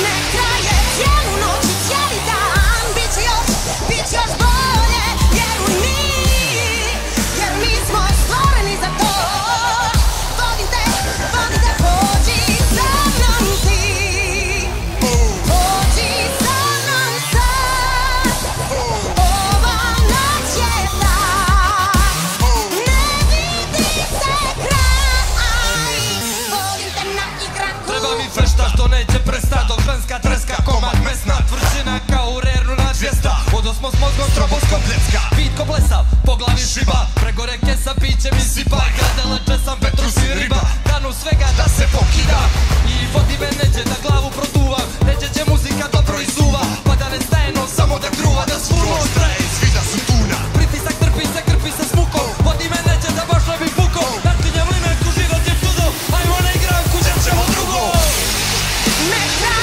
Ne traje cijelu noć i cijeli dan. Bit će još bolje, vjeruj mi. Jer mi smo stvoreni za to. Vodite, pođi sa mnom ti. Pođi sa mnom sad. Ova noć je tak. Ne vidi se kraj. Volim te na igraku. Treba mi fešta što neće prestat, dok ženska treska komad mesna. Tvrđina kao u rernu na 200. Vodo smo s mozgom stroboskom plecka. Bit ko blesav, po glavi šiba. Prego reke sa pićem i sipa. Grade leče sam Petrus i riba. Danu svega da se pokida. I vodi me neđe da glavu produva. Neđe će muzika dobro izuva. Pa da ne staje nos samo da gruva. Da svuno traje i svi da su tuna. Pritisak trpi se, krpi se s mukom. Vodi me neđe da baš ne bih puko. Nartinjem limenku, život je čudo. Ajmo na igranku, ćemo drugo. Ne traje